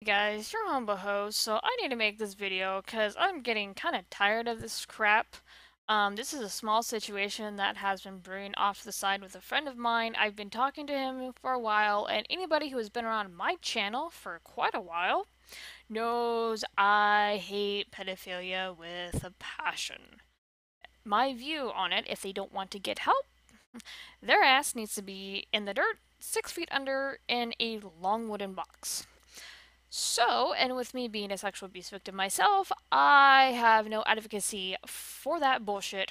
Hey guys, your humble host, so I need to make this video because I'm getting kind of tired of this crap. This is a small situation that has been brewing off the side with a friend of mine. I've been talking to him for a while, and anybody who has been around my channel for quite a while knows I hate pedophilia with a passion. My view on it, if they don't want to get help, their ass needs to be in the dirt, 6 feet under, in a long wooden box. So, and with me being a sexual abuse victim myself, I have no advocacy for that bullshit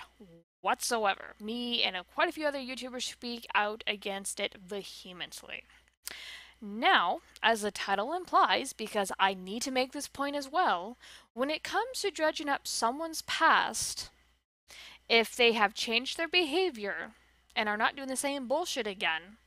whatsoever. Me and quite a few other YouTubers speak out against it vehemently. Now, as the title implies, because I need to make this point as well, when it comes to dredging up someone's past, if they have changed their behavior and are not doing the same bullshit again,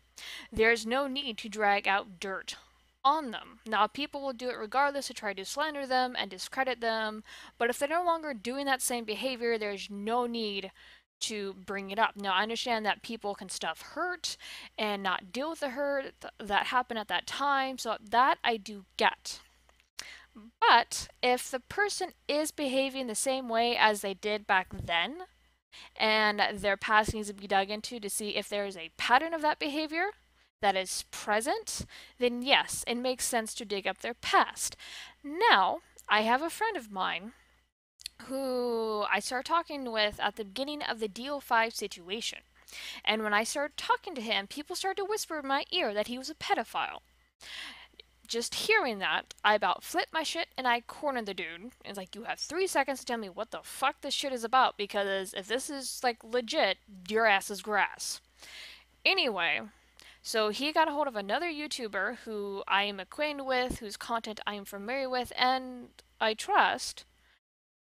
there's no need to drag out dirt on them. Now, people will do it regardless to try to slander them and discredit them, but if they're no longer doing that same behavior, there's no need to bring it up. Now, I understand that people can stuff hurt and not deal with the hurt that happened at that time, so that I do get. But if the person is behaving the same way as they did back then, and their past needs to be dug into to see if there is a pattern of that behavior that is present, then yes, it makes sense to dig up their past. Now, I have a friend of mine who I started talking with at the beginning of the DO5 situation. And when I started talking to him, people started to whisper in my ear that he was a pedophile. Just hearing that, I about flipped my shit and I cornered the dude. It's like, you have 3 seconds to tell me what the fuck this shit is about, because if this is like legit, your ass is grass. Anyway, so he got a hold of another YouTuber who I am acquainted with, whose content I am familiar with and I trust,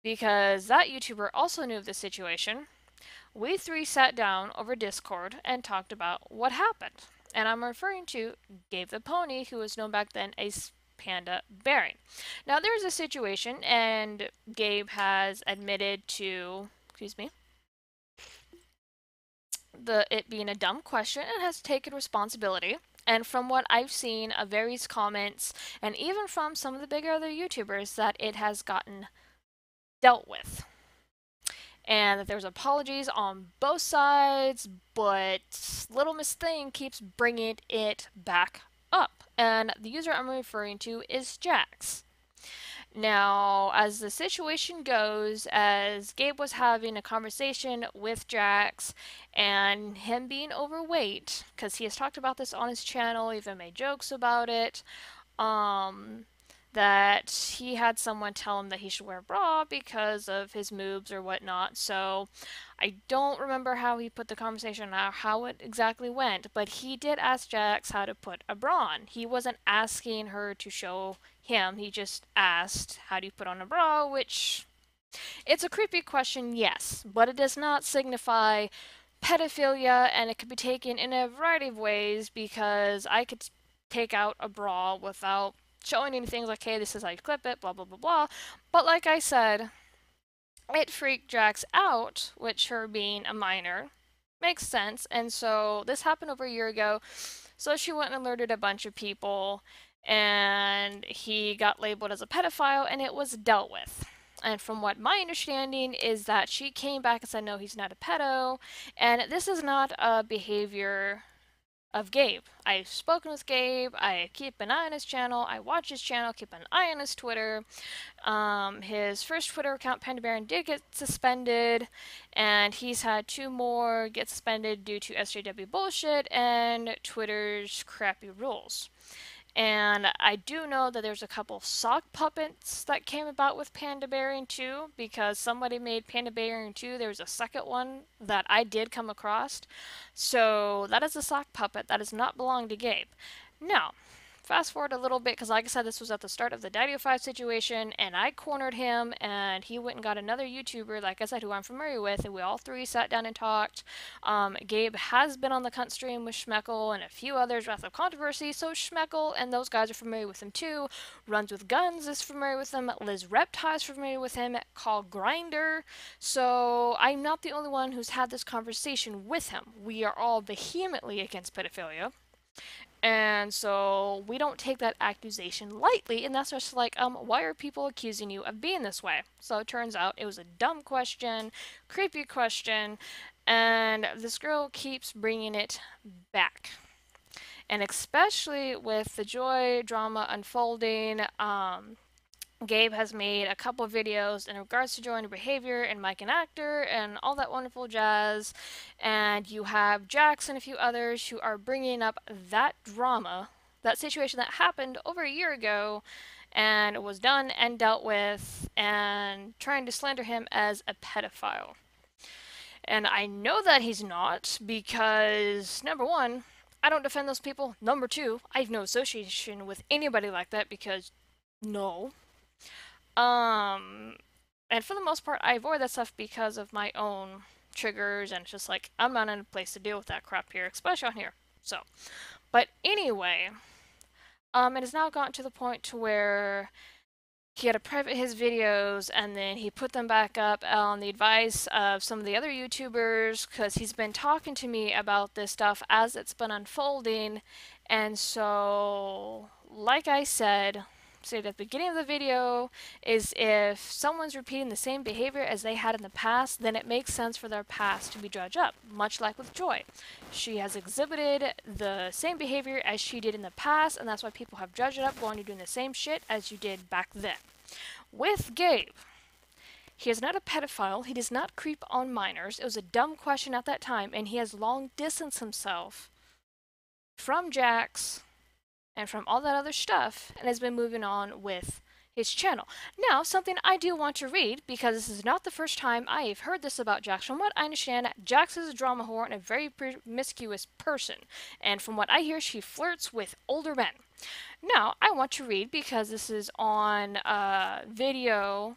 because that YouTuber also knew of the situation. We three sat down over Discord and talked about what happened. And I'm referring to Gabe the Pony, who was known back then as Panda Bearing. Now, there's a situation, and Gabe has admitted to, excuse me, it being a dumb question and has taken responsibility. And from what I've seen of various comments, and even from some of the bigger other YouTubers, that it has gotten dealt with. And that there's apologies on both sides, but Little Miss Thing keeps bringing it back up. And the user I'm referring to is Jax. Now, as the situation goes, as Gabe was having a conversation with Jax and him being overweight, because he has talked about this on his channel, even made jokes about it, um, that he had someone tell him that he should wear a bra because of his moobs or whatnot. So I don't remember how he put the conversation out, how it exactly went, but he did ask Jax how to put a bra on. He wasn't asking her to show him, he just asked, how do you put on a bra? Which, it's a creepy question, yes, but it does not signify pedophilia, and it could be taken in a variety of ways, because I could take out a bra without showing anything like, hey, this is how you clip it, blah, blah, blah, blah. But like I said, it freaked Jax out, which her being a minor makes sense. And so this happened over a year ago. So she went and alerted a bunch of people, and he got labeled as a pedophile, and it was dealt with. And from what my understanding is that she came back and said, no, he's not a pedo, and this is not a behavior of Gabe. I've spoken with Gabe. I keep an eye on his channel. I watch his channel, keep an eye on his Twitter. His first Twitter account, Panda Baron, did get suspended, and he's had two more get suspended due to SJW bullshit and Twitter's crappy rules. And I do know that there's a couple sock puppets that came about with Panda Bearing 2, because somebody made Panda Bearing 2. There's a second one that I did come across. So that is a sock puppet that does not belong to Gabe. Now, fast forward a little bit, because like I said, this was at the start of the Daddy 5 situation, and I cornered him, and he went and got another YouTuber, like I said, who I'm familiar with, and we all three sat down and talked. Gabe has been on the cunt stream with Schmeckle and a few others, Wrath of Controversy, so Schmeckle and those guys are familiar with him too. Runs with Guns is familiar with him. Liz Reptile is familiar with him. Call Grinder. So I'm not the only one who's had this conversation with him. We are all vehemently against pedophilia. And so we don't take that accusation lightly, and that's just like, why are people accusing you of being this way? So it turns out it was a dumb question, creepy question, and this girl keeps bringing it back. And especially with the joy drama unfolding, Gabe has made a couple of videos in regards to joiner behavior and Mike and Actor and all that wonderful jazz. And you have Jax and a few others who are bringing up that drama, that situation that happened over a year ago and was done and dealt with, and trying to slander him as a pedophile. And I know that he's not because, number one, I don't defend those people. Number two, I have no association with anybody like that because no. Um, and for the most part, I avoid that stuff because of my own triggers, and it's just like, I'm not in a place to deal with that crap here, especially on here. So, but anyway, it has now gotten to the point to where he had to private his videos and then he put them back up on the advice of some of the other YouTubers because he's been talking to me about this stuff as it's been unfolding. And so, like I said at the beginning of the video, is if someone's repeating the same behavior as they had in the past, then it makes sense for their past to be dredged up, much like with Joy. She has exhibited the same behavior as she did in the past, and that's why people have dredged it up, going to doing the same shit as you did back then. With Gabe, he is not a pedophile, he does not creep on minors, it was a dumb question at that time, and he has long distanced himself from Jax and from all that other stuff, and has been moving on with his channel. Now, something I do want to read, because this is not the first time I have heard this about Jax. From what I understand, Jax is a drama whore and a very promiscuous person, and from what I hear, she flirts with older men. Now, I want to read, because this is on video,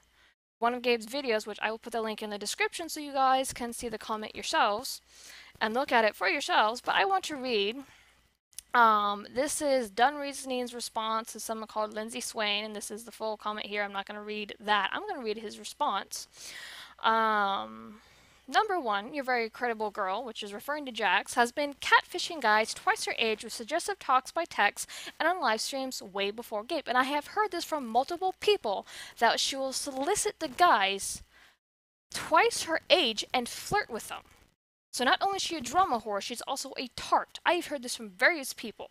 one of Gabe's videos, which I will put the link in the description so you guys can see the comment yourselves and look at it for yourselves, but I want to read. This is Done Reasoning's response to someone called Lindsay Swain, and this is the full comment here. I'm not going to read that. I'm going to read his response. Number one, your very credible girl, which is referring to Jax, has been catfishing guys twice her age with suggestive talks by text and on live streams way before Gabe. And I have heard this from multiple people, that she will solicit the guys twice her age and flirt with them. So not only is she a drama whore, she's also a tart. I've heard this from various people.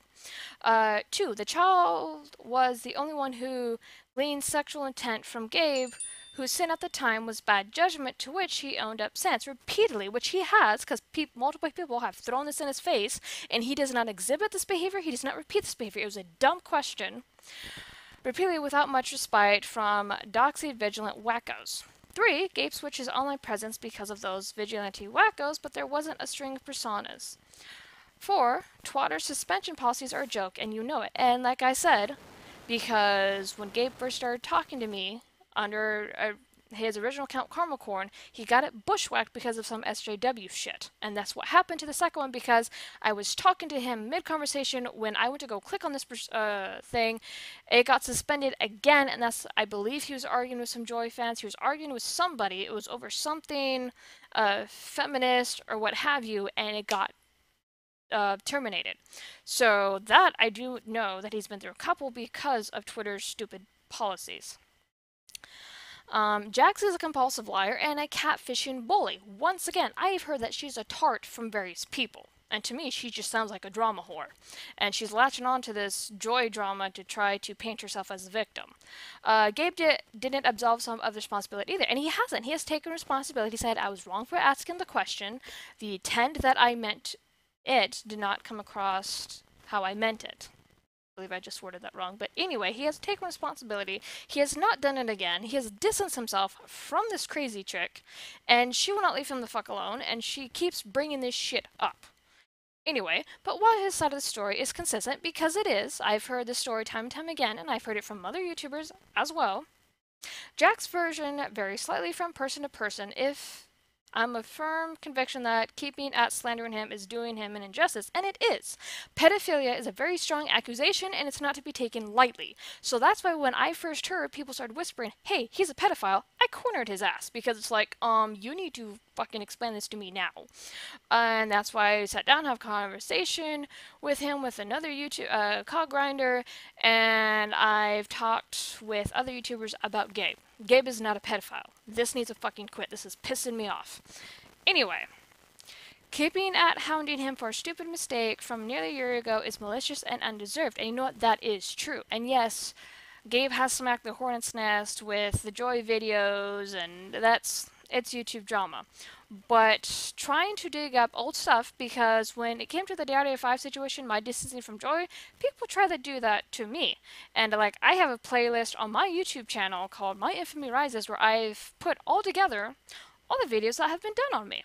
Two, the child was the only one who gleaned sexual intent from Gabe, whose sin at the time was bad judgment, to which he owned up since repeatedly, which he has, because multiple people have thrown this in his face, and he does not exhibit this behavior, he does not repeat this behavior. It was a dumb question. Repeatedly without much respite from doxied vigilant wackos. 3. Gabe switches online presence because of those vigilante wackos, but there wasn't a string of personas. 4. Twatter's suspension policies are a joke, and you know it. And like I said, because when Gabe first started talking to me under his original account, Corn, he got it bushwhacked because of some SJW shit. And that's what happened to the second one, because I was talking to him mid-conversation. When I went to go click on this thing, it got suspended again, and that's, I believe he was arguing with some Joy fans. He was arguing with somebody. It was over something feminist or what have you, and it got terminated. So that I do know that he's been through a couple because of Twitter's stupid policies. Jax is a compulsive liar and a catfishing bully. Once again, I've heard that she's a tart from various people. And to me, she just sounds like a drama whore. And she's latching on to this Joy drama to try to paint herself as the victim. Gabe didn't absolve some of the responsibility either. And he hasn't. He has taken responsibility. He said, I was wrong for asking the question. The intent that I meant it did not come across how I meant it. I believe I just worded that wrong. But anyway, he has taken responsibility. He has not done it again. He has distanced himself from this crazy chick. And she will not leave him the fuck alone. And she keeps bringing this shit up. Anyway, but while his side of the story is consistent, because it is, I've heard the story time and time again, and I've heard it from other YouTubers as well, Jack's version varies slightly from person to person. If I'm a firm conviction that keeping at slandering him is doing him an injustice, and it is. Pedophilia is a very strong accusation, and it's not to be taken lightly. So that's why when I first heard people started whispering, hey, he's a pedophile, I cornered his ass, because it's like, you need to fucking explain this to me now. And that's why I sat down and have a conversation with him with another YouTube cog grinder, and I've talked with other YouTubers about Gabe. Gabe is not a pedophile. This needs to fucking quit. This is pissing me off. Anyway, keeping at hounding him for a stupid mistake from nearly a year ago is malicious and undeserved. And you know what? That is true. And yes, Gabe has smacked the hornet's nest with the Joy videos, and it's YouTube drama. But trying to dig up old stuff, because when it came to the Diablo 5 situation, my distancing from Joy, people try to do that to me. And like, I have a playlist on my YouTube channel called My Infamy Rises, where I've put all together all the videos that have been done on me.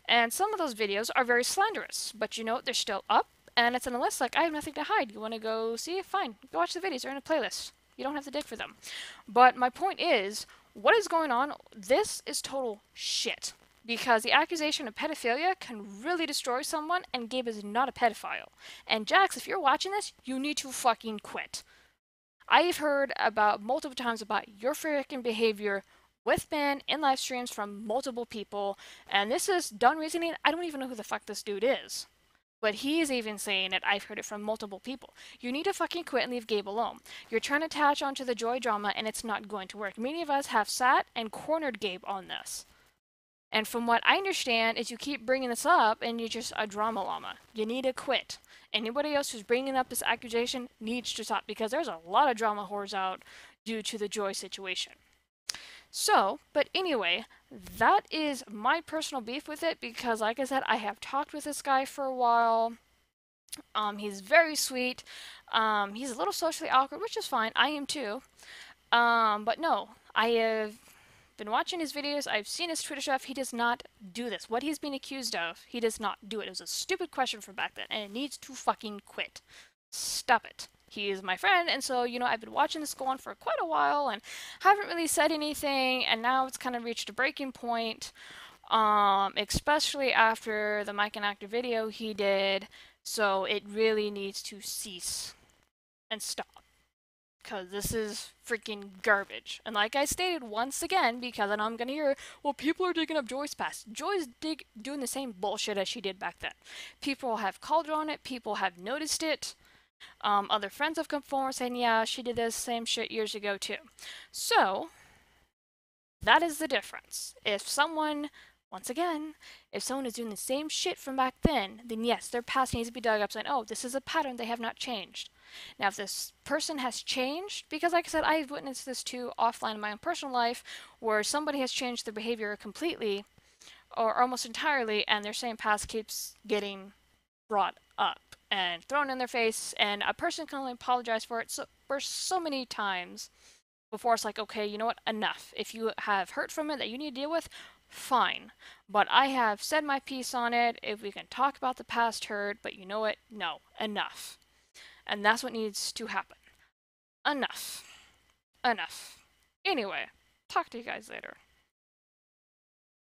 And some of those videos are very slanderous, but you know, they're still up, and it's on a list. Like, I have nothing to hide. You want to go see it? Fine. Go watch the videos. They're in a playlist. You don't have to dig for them. But my point is, what is going on? This is total shit. Because the accusation of pedophilia can really destroy someone, and Gabe is not a pedophile. And Jax, if you're watching this, you need to fucking quit. I've heard about multiple times about your freaking behavior with Ben in live streams from multiple people, and this is done reasoning. I don't even know who the fuck this dude is. But he's even saying it. I've heard it from multiple people. You need to fucking quit and leave Gabe alone. You're trying to attach onto the Joy drama, and it's not going to work. Many of us have sat and cornered Gabe on this. And from what I understand is you keep bringing this up and you're just a drama llama. You need to quit. Anybody else who's bringing up this accusation needs to stop, because there's a lot of drama whores out due to the Joy situation. So, but anyway, that is my personal beef with it, because like I said, I have talked with this guy for a while. He's very sweet. He's a little socially awkward, which is fine. I am too. But no, I have been watching his videos. I've seen his Twitter stuff. He does not do this. What he's being accused of, he does not do it. It was a stupid question from back then, and it needs to fucking quit. Stop it. He is my friend, and so, you know, I've been watching this go on for quite a while and haven't really said anything, and now it's kind of reached a breaking point, especially after the Mike and Actor video he did, so it really needs to cease and stop, because this is freaking garbage. And like I stated once again, because I know I'm gonna hear, well, people are digging up Joy's past. Joy's doing the same bullshit as she did back then. People have called her on it, people have noticed it. Other friends have come forward saying, yeah, she did this same shit years ago too. So, that is the difference. If someone, once again, if someone is doing the same shit from back then yes, their past needs to be dug up, saying, oh, this is a pattern, they have not changed. Now, if this person has changed, because like I said, I've witnessed this too offline in my own personal life, where somebody has changed their behavior completely, or almost entirely, and their same past keeps getting brought up and thrown in their face, and a person can only apologize for it for so many times before it's like, okay, you know what, enough. If you have hurt from it that you need to deal with, fine. But I have said my piece on it. If we can talk about the past hurt, but you know what, no, enough. And that's what needs to happen. Enough. Enough. Anyway, talk to you guys later.